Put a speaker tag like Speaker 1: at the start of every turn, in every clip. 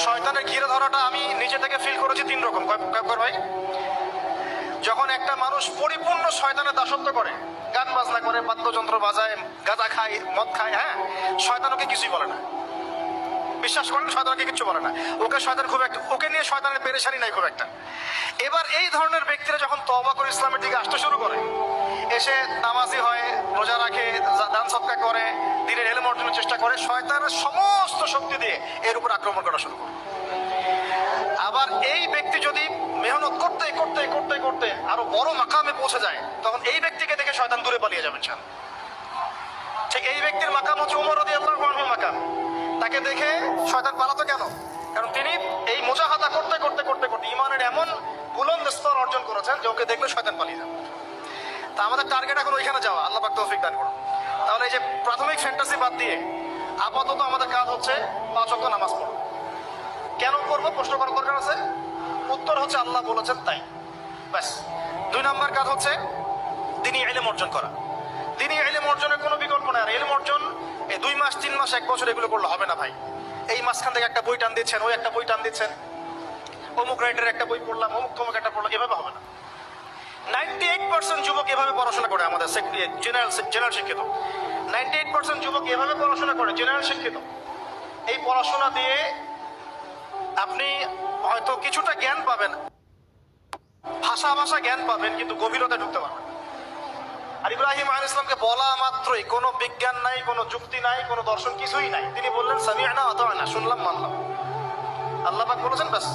Speaker 1: শয়তানের ঘিরে ধরাটা আমি নিজে থেকে ফিল করেছি তিন রকম। কয় ভাই? যখন একটা মানুষ পরিপূর্ণ শয়তানের দাসত্ব করে, গান বাজনা করে, বাদ্যযন্ত্র বাজায়, গাঁজা খায়, মদ খায়, হ্যাঁ, শয়তান ওকে কিছুই বলে না। বিশ্বাস করেন, শয়তানকে কিছু বলে না। ওকে শয়তান খুব একটা, ওকে নিয়ে শয়তানের পেরেশানি নাই খুব একটা। এবার এই ধরনের ব্যক্তিরা যখন তওবা করে ইসলামের দিকে আসতে শুরু করে, এসে নামাজি হয়, রোজা রাখে, দান সদকা করে, দিনের ইলম অর্জনের চেষ্টা করে, শয়তানের সমস্ত শক্তি দিয়ে এর উপর আক্রমণ করা শুরু করে। আবার এই ব্যক্তি যদি মেহনত করতে করতে করতে করতে আরো বড় মাকামে পৌঁছে যায়, তখন এই ব্যক্তিকে দেখে শয়তান দূরে পালিয়ে যাবেন। ঠিক এই ব্যক্তির মাকাম হচ্ছে উমর রাদিয়াল্লাহু আনহুর মাকাম। তাকে দেখে শয়তান পালাতো কেন? কারণ তিনি এই মুজাহাদা করতে করতে করতে করতে ইমানের এমন বুলন্দ স্তর অর্জন করেছেন যে ওকে দেখলে শয়তান পালিয়ে যাবে। তা আমাদের টার্গেট এখন ওইখানে যাওয়া। আল্লাহ পাক তৌফিক দান করুন। তাহলে এই যে প্রাথমিক ফ্যান্টাসি বাদ দিয়ে আপাতত আমাদের কাজ হচ্ছে 5 ওয়াক্ত নামাজ পড়া। কেন করবো প্রশ্ন করার দরকার আছে? উত্তর হচ্ছে আল্লাহ বলেছেন তাই, ব্যাস। 2 নম্বর কাজ হচ্ছে দ্বীনি ইলম অর্জন করা। দ্বীনি ইলম অর্জনের কোনো বিকল্প নাই। আর ইলম অর্জন এই 2 মাস 3 মাস 1 বছর এগুলো করলে হবে না ভাই। এই মাঝখান থেকে একটা বই টান দিচ্ছেন, ওই একটা বই টান দিচ্ছেন, অমুক রাইটারের একটা বই পড়লাম, অমুক তমুক একটা পড়লাম, এভাবে হবে না। 98% যুবক এভাবে পড়াশোনা করে আমাদের জেনারেল শিক্ষিত। 98% যুবক এভাবে পড়াশোনা করে, জেনারেল শিক্ষিত। এই পড়াশোনা দিয়ে আপনি হয়তো কিছুটা জ্ঞান পাবেন, ভাষা জ্ঞান পাবেন, কিন্তু গভীরতা ঢুকতে পারবেন। আর ইব্রাহিম আলাইহিস সালামকে বলা মাত্রই কোনো বিজ্ঞান নাই, কোনো যুক্তি নাই, কোনো দর্শন, কিছুই নাই। তিনি বললেন সামি'না ওয়া আতা'না, শুনলাম মানলাম। আল্লাহ পাক বলেছেন বাস।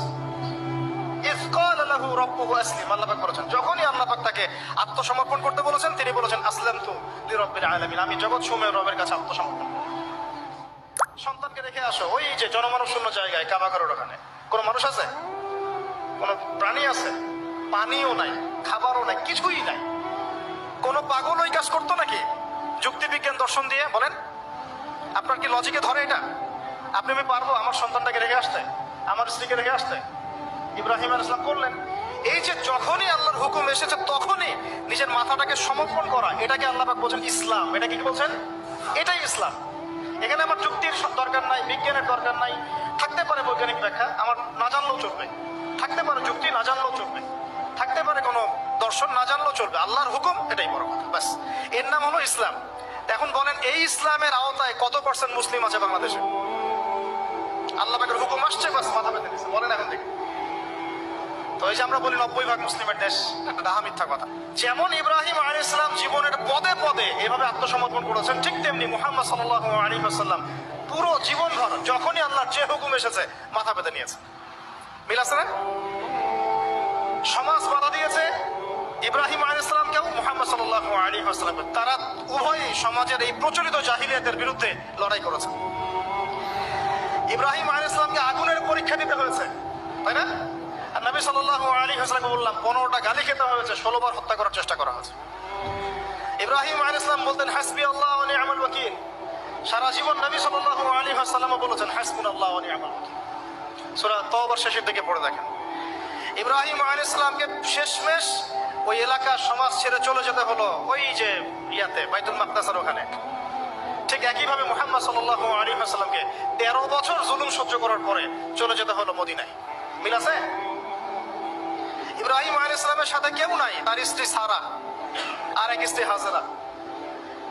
Speaker 1: ইয ক্বালা লাহু রাব্বুহু আসলিম, আল্লাহ পাক বলেছেন যখনই আল্লাহ পাক তাকে আত্মসমর্পণ করতে বলেছেন, তিনি বলেছেন আসলামতু লিরাব্বিল আলামিন, আমি জগৎ সমূহের রবের কাছে আত্মসমর্পণ। সন্তানকে রেখে আসো ওই যে জনমানব শূন্য জায়গায়, কাবা ঘরের ওখানে। কোনো মানুষ আছে? কোনো প্রাণী আছে? পানিও নাই, খাবারও নাই, কিছুই নাই। কোনো পাগল ওই কাজ করতো নাকি যুক্তি বিজ্ঞান দর্শন দিয়ে? বলেন, আপনার কি লজিকে ধরে এটা? আমি পারবো আমার সন্তানটাকে রেখে আসতে, আমার স্ত্রীকে রেখে আসতে? ইব্রাহিম আলাইহিস সালাম করলেন। এই যে যখনই আল্লাহর হুকুম এসেছে তখনই নিজের মাথাটাকে সমর্পণ করা, এটাকে আল্লাহ পাক বলছেন ইসলাম। এটা কি বলছেন? এটাই ইসলাম। এখানে আমার যুক্তির দরকার নাই, বিজ্ঞানের দরকার নাই। থাকতে পারে বৈজ্ঞানিক ব্যাখ্যা, আমার না জানলেও চলবে। থাকতে পারে যুক্তি, না জানলেও চলবে। থাকতে পারে কোনো দর্শন, না জানলেও চলবে। আল্লাহর হুকুম, এটাই বড় কথা, ব্যাস। এর নাম হলো ইসলাম। এখন বলেন, এই ইসলামের আওতায় কত পার্সেন্ট মুসলিম আছে বাংলাদেশে? আল্লাহ পাকের হুকুম আসছে, বাস মাথা পেতে দিচ্ছে। বলেন এখন দেখি। তো এই যে আমরা বলি 90% মুসলিমের দেশ, একটা ডাহা মিথ্যা কথা। যেমন ইব্রাহিম আলাইহিস সালাম জীবনের পদে পদে এভাবে আত্মসমর্পণ করেছেন, ঠিক তেমনি মুহাম্মদ সাল্লাল্লাহু আলাইহি ওয়াসাল্লাম পুরো জীবনভর যখনই আল্লাহর যে হুকুম এসেছে মাথা পেতে নিয়েছে। মিল আছে না? সমাজ বাধা দিয়েছে ইব্রাহিম আলাইহিস সালামকেও, মুহাম্মদ সাল্লাল্লাহু আলাইহি ওয়াসাল্লাম। তারা উভয়ই সমাজের এই প্রচলিত জাহিলিয়াতের বিরুদ্ধে লড়াই করেছে। ইব্রাহিম আলাইহিস সালামকে আগুনের পরীক্ষা দিতে হয়েছে, তাই না? আর নবী সাল্লাল্লাহু আলাইহি ওয়াসাল্লামকে বললাম 15টা গালি খেতে হয়েছে, 16 বার হত্যা করার চেষ্টা করা হয়েছে। ইব্রাহিম আলাইহিস সালাম বলতেন হাসবি আল্লাহ ওয়া নি'মাল ওয়াকিল। সারা জীবন নবী সাল্লাল্লাহু আলাইহি ওয়াসাল্লাম বলেছেন হাসবুনাল্লাহু ওয়া নি'মাল ওয়াকিল। সূরা তাওবার শেষের দিকে পড়ে দেখেন। ইব্রাহিম আলাইহিস সালামকে শেষমেশ ওই এলাকার সমাজ ছেড়ে চলে যেতে হলো ওই যে ইয়াতে বাইতুল মাকদাসের ওখানে। ঠিক একইভাবে মুহাম্মদ সাল্লাল্লাহু আলাইহি ওয়াসাল্লামকে 13 বছর জুলুম সহ্য করার পরে চলে যেতে হলো মদিনায়। মিল আছে? ইব্রাহিম আলাইহিস সালামের সাথে কেউ নাই, তার স্ত্রী সারা আর এক স্ত্রী হাজেরা।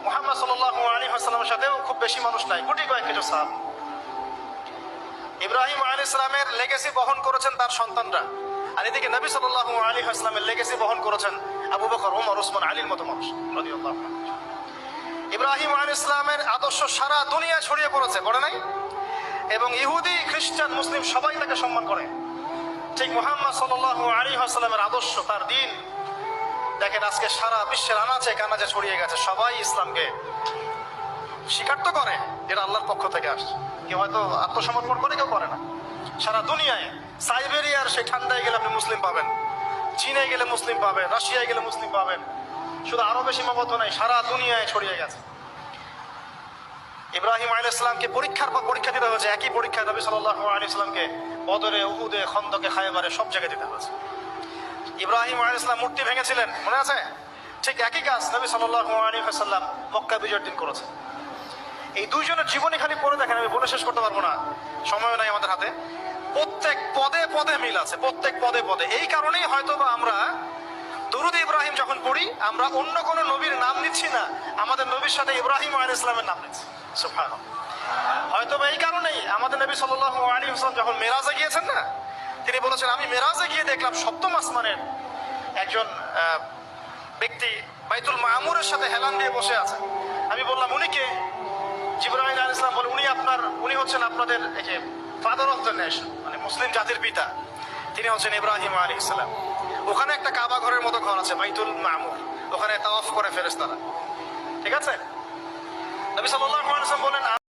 Speaker 1: মুহাম্মদ সাল্লাল্লাহু আলাইহি ওয়াসাল্লামের সাথেও খুব বেশি মানুষ নাই, গুটি কয়েক কিছু সাহাবা। ইব্রাহিম আলাইহিস সালামের লেগেসি বহন করেছেন তার সন্তানরা, আর এদিকে নবী সাল্লাল্লাহু আলাইহি ওয়াসাল্লামের লেগেসি বহন করেছেন আবু বকর, ওমর, ওসমান, আলীর মতো মানুষ রাদিয়াল্লাহু আনহু। ইব্রাহিম আলাইহিস সালামের আদর্শ সারা দুনিয়া ছড়িয়ে পড়েছে, পড়ে নাই? এবং ইহুদি, খ্রিস্টান, মুসলিম সবাই তাকে সম্মান করে। ঠিক মুহাম্মদ সাল্লাল্লাহু আলাইহি ওয়াসাল্লামের আদর্শ, তার দ্বীন দেখেন আজকে সারা বিশ্বের আনাচে কানাচে ছড়িয়ে গেছে। সবাই ইসলামকে স্বীকার তো করে, যেটা আল্লাহর পক্ষ থেকে আসছে। কেউ হয়তো আত্মসমর্পণ করে, কেউ করে না। সারা দুনিয়ায়, সাইবেরিয়ার সেই ঠান্ডায় গেলে আপনি মুসলিম পাবেন, চীনে গেলে মুসলিম পাবেন, রাশিয়ায় গেলে মুসলিম পাবেন। শুধু আরবে সীমাবদ্ধ নাই, সারা দুনিয়ায় ছড়িয়ে গেছে। ইব্রাহিম আলাইহিস সালামকে পরীক্ষার পর পরীক্ষা দিতে হয়েছে। একই পরীক্ষা নবী সাল্লাল্লাহু আলাইহি ওয়াসাল্লামকে বদরে, উহুদে, খন্দকে, খায়বারে সব জায়গায় দিতে হয়েছে। ইব্রাহিম আলাইহিস সালাম মূর্তি ভেঙেছিলেন, মনে আছে? ঠিক একই কাজ নবী সাল্লাল্লাহু আলাইহি ওয়াসাল্লাম মক্কা বিজয়ের দিন করেছেন। এই দুইজনের জীবনী খালি পড়ে দেখেন, আমি বলে শেষ করতে পারবো না, সময় নাই আমাদের হাতে। প্রত্যেক পদে পদে মিল আছে, প্রত্যেক পদে পদে। এই কারণেই হয়তো বা আমরা দুরুদ ইব্রাহিম যখন পড়ি, আমরা অন্য কোন নবীর নাম নিচ্ছি না, আমাদের নবীর সাথে ইব্রাহিম আলাইহিস সালামের নাম নিচ্ছি। সুবহানাল্লাহ। হয়তো বা এই কারণেই আমাদের নবী সাল্লাল্লাহু আলাইহি ওয়াসাল্লাম যখন মেরাজে গিয়েছেন না, তিনি বলেছেন আমি মেরাজে গিয়ে দেখলাম সপ্তম আসমানের একজন ব্যক্তি বাইতুল মামুরের সাথে হেলান দিয়ে বসে আছে। আমি বললাম উনি কে? জিবরাইল আলাইহিস সালাম বলে উনি হচ্ছেন আপনাদের এই যে ফাদার অফ দ্য নেশন, মানে মুসলিম জাতির পিতা, তিনি হচ্ছেন ইব্রাহিম আলাইহিস সালাম। ওখানে একটা কাবা ঘরের মতো ঘর আছে বাইতুল মামুর, ওখানে তাওয়াফ করে ফেরেশতারা। ঠিক আছে? নবী সাল্লাল্লাহু আলাইহি ওয়াসাল্লাম বলেন